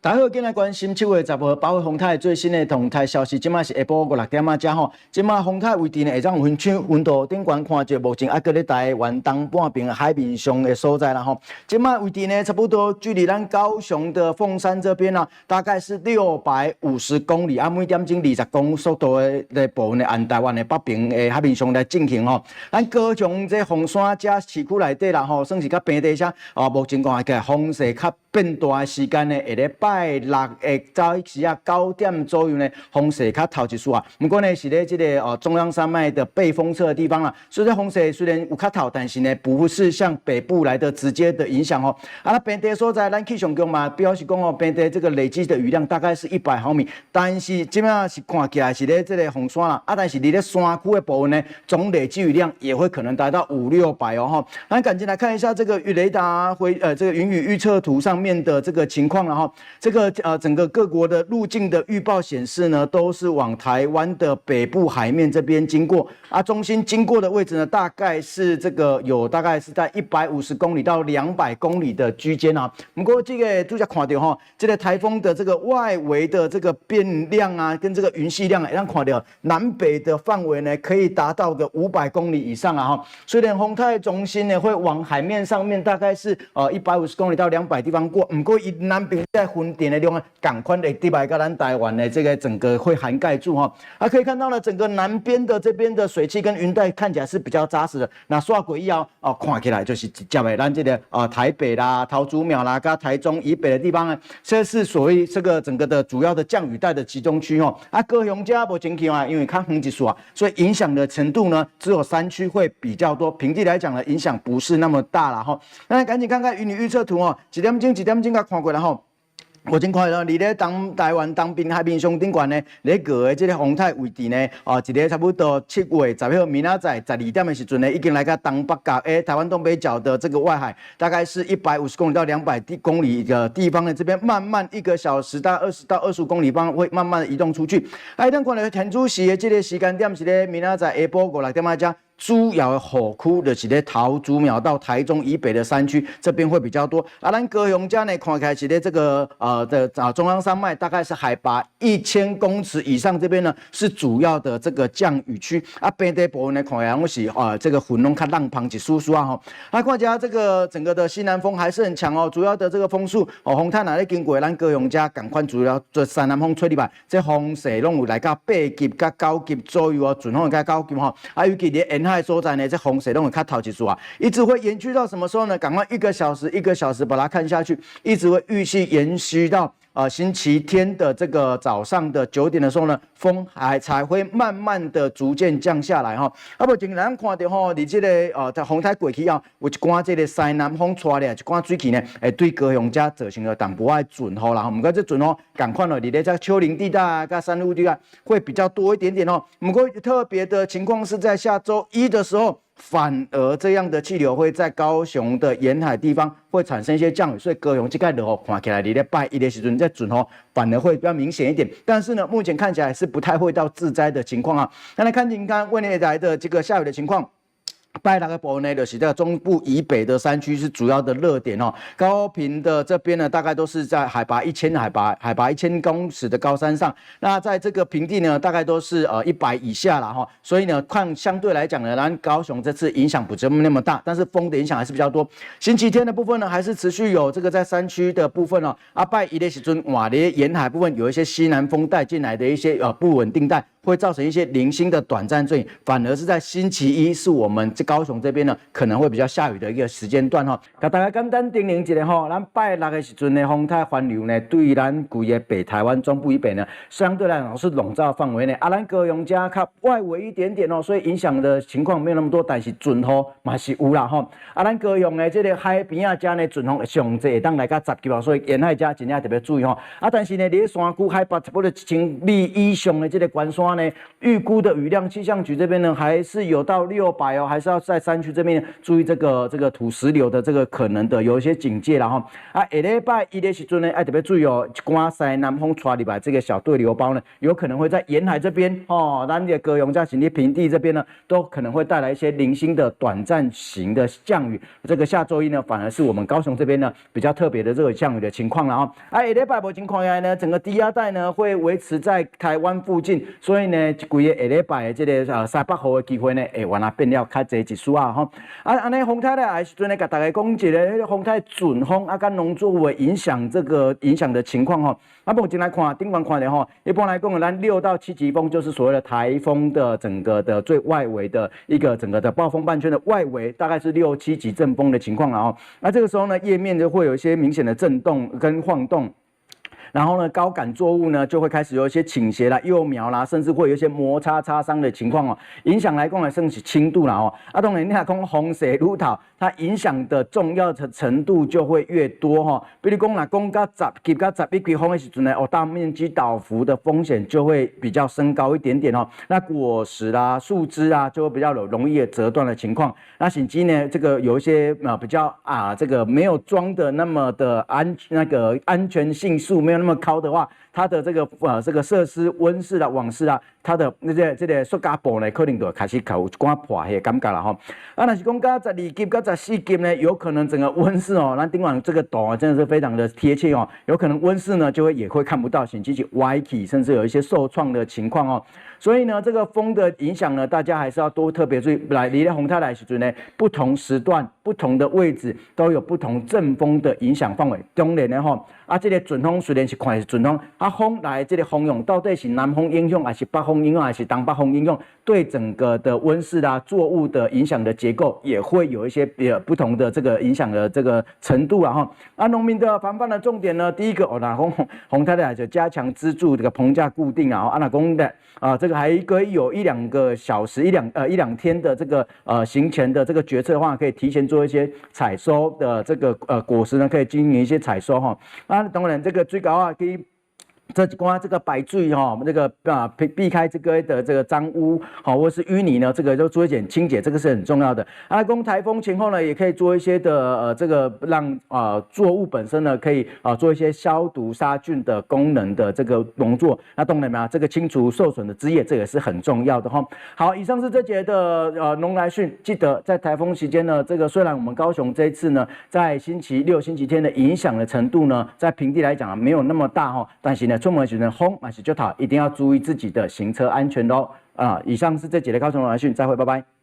大家好，今日关心7月10号8号风台最新的动态消息。今麦是下晡5、6点正吼。今麦风台位置呢，会当分区温度顶悬看着目前还搁咧台湾东半边海面上的所在啦吼。今麦位置呢，差不多距离咱高雄的凤山这边呢，大概是650公里，每点钟20公速度的部分呢，按台湾的北边的海面上来进行吼。咱高雄这凤山这市区内底啦吼，算是较平地些目前看起来风势较变大的时间呢，下礼拜6的早时啊9点左右呢，风势较头一丝啊。不过呢，是咧这个中央山脉的背风侧的地方啦，所以这风势虽然有较头，但是呢，不是向北部来的直接的影响哦。那平地所在，咱气象局嘛表示讲平地这个累积的雨量大概是100毫米，但是即摆是看起来是咧这个红山啦，但是你咧山区的部分呢，总累积雨量也会可能达到500、600哦哈。那赶紧来看一下这个雷达这个云雨预测图上面的这个情况了哈。这个整个各国的路径的预报显示呢，都是往台湾的北部海面这边经过啊，中心经过的位置呢，大概是这个大概是在150公里到200公里的区间啊。不过这个大家看到哈，这个台风的这个外围的这个变量啊，跟这个云系量啊，让看到南北的范围呢，可以达到个500公里以上啊哈。虽然风台中心呢会往海面上面大概是150公里到200地方过，不过以南边在分点的地方，赶快的地白跟咱台湾的这个整个会涵盖住哈。可以看到呢，整个南边的这边的水汽跟云带看起来是比较扎实的。那刷过以后看起来就是直接的咱这个台北啦、桃竹苗啦、跟台中以北的地方呢，这是所谓这个整个的主要的降雨带的集中区哦。高雄这无情况啊，因为较远一数啊，所以影响的程度呢，只有山区会比较多，平地来讲呢，影响不是那么大啦哈。那赶紧看看云雨预测图哦，几点钟甲看过啦吼。我真看到，伫咧台湾东边海面上顶悬呢，咧个的这个风台位置呢，一个差不多7月10号明仔载12点的时阵呢，已经来到东北角台湾东北角的这个外海，大概是150公里到200公里的地方呢，这边慢慢1个小时到20到25公里方会慢慢的移动出去。咱看到天主时的这个时间点是咧明仔载下晡5、6点钟。主要的雨区就是咧桃竹苗到台中以北的山区，这边会比较多。咱高雄这呢，看起来是咧这个中央山脉，大概是海拔1000公尺以上，这边呢是主要的这个降雨区。平地部分呢，看起来拢是这个云拢较浪芳一丝丝啊吼。看起来这个整个的西南风还是很强哦，主要的这个风速风台哪咧经过咱高雄这，赶快主要做西南风吹入来，这风势拢有来到8级到9级左右哦，准风到9级吼。尤其咧沿海所在呢，这风势都会较头一丝啊，一直会延续到什么时候呢？赶快1个小时把它看下去，一直会预期延续到星期天的这个早上的9点的时候呢，风才会慢慢的逐渐降下来哈。不前咱看到吼，你这个在风台过去后，有一寡这个西南风吹来，一寡水汽呢，对高雄这造成了淡薄仔准雨啦。不过这准雨赶快了，你咧在丘陵地带啊、跟山路地带会比较多一点点哦。不过特别的情况是在下周1的时候。反而这样的气流会在高雄的沿海地方会产生一些降雨，所以高雄这个落雨看起来，你咧拜1的时阵在准雨反而会比较明显一点。但是呢，目前看起来是不太会到致灾的情况啊。那来看近看未来的这个下雨的情况。拜6的部分呢，就是在中部以北的山区是主要的热点哦。高屏的这边呢，大概都是在海拔1000公尺的高山上。那在这个平地呢，大概都是100以下啦哈。所以呢，相对来讲呢，咱高雄这次影响不那么大，但是风的影响还是比较多。星期天的部分呢，还是持续有这个在山区的部分哦。拜1的时阵，瓦咧沿海部分有一些西南风带进来的一些不稳定带。会造成一些零星的短暂阵雨，反而是在星期1是我们高雄这边呢可能会比较下雨的一个时间段哈。给大家简单叮咛一下哈，咱拜6的时阵呢，风台环流呢，对咱规个北台湾中部以北呢，相对来讲是笼罩范围内。咱高雄加较外围一点点哦，所以影响的情况没有那么多，但是准雨嘛是有啦哈。咱高雄的这个海边啊，遮呢准风上济会当来到10级哦，所以沿海遮真正特别注意哈。但是呢，你山区海拔差不多1000米以上的这个关山。预估的雨量，气象局这边呢还是有到600哦，还是要在山区这边注意这个土石流的这个可能的有一些警戒啦哈。啊，下礼拜一的时阵呢，爱特别注意哦，一寡西南风吹入来这个小对流包呢，有可能会在沿海这边哦，咱的高雄在新的平地这边呢，都可能会带来一些零星的短暂型的降雨。这个下周一呢，反而是我们高雄这边呢比较特别的这个降雨的情况了啊。啊，下礼拜无情况下呢，整个低压带呢会维持在台湾附近，所以呢，规个下礼拜的这个西北风的机会呢，会原来变了较济一丝啊哈。啊，安尼风台呢，还是阵呢，甲大家讲一个风台准风啊，跟农作物影响的情况哈。啊，目前来看，顶管看的哈，一般来讲，咱6到7级风就是所谓的台风的整个的最外围的一个整个的暴风半圈的外围，大概是6、7级阵风的情况了哦。那这个时候呢，叶面就会有一些明显的震动跟晃动。然后呢，高杆作物呢就会开始有一些倾斜啦、幼苗啦，甚至会有一些摩擦擦伤的情况哦。影响来讲呢，算是轻度啦哦。啊，当然你看讲风势愈大，它影响的重要的程度就会越多哈。比如讲啦，讲到10级到11级风的时阵呢，大面积倒伏的风险就会比较升高一点点哦。那果实啦、树枝啊，就会比较有容易折断的情况。那甚至呢，这个有一些比较这个没有装的那么的安全系数没有那么高的话，它的这个设施温室啦、网室啦，它的这个塑胶布呢，可能就开始有一寡破的感觉啦吼。啊，若是讲到12级到14级呢，有可能整个温室哦，咱顶晚这个图真的是非常的贴切哦，有可能温室呢也会看不到，甚至是歪起，甚至有一些受创的情况哦。所以呢，这个风的影响呢，大家还是要多特别注意。来，离了风台来时阵呢，不同时段、不同的位置都有不同阵风的影响范围。当然呢吼，这个准风虽然是看是准风，风来这个风用到底是南风影响，还是北风影响，还是东北风影响，对整个的温室啦、作物的影响的结构也会有一些不同的这个影响的这个程度啊哈。农民的防范的重点呢，第一个那风台来就加强支柱这个棚架固定啊，那讲的这个还可以有1、2个小时、一两天的这个行前的这个决策的话，可以提前做一些采收的这个果实呢，可以进行一些采收哈。当然这个最高可以。这关这个摆水哈，这个避开这个的这个脏污好，或是淤泥呢，这个就做一点清洁，这个是很重要的。供台风前后呢，也可以做一些的这个让作物本身呢可以做一些消毒杀菌的功能的这个农作。那当然嘛，这个清除受损的枝叶，这也是很重要的哈。好，以上是这节的农来讯，记得在台风期间呢，这个虽然我们高雄这一次呢，在星期6、星期天的影响的程度呢，在平地来讲没有那么大哈，但是呢。出门时阵风还是就好，一定要注意自己的行车安全喽。以上是这节的高雄农来讯，再会，拜拜。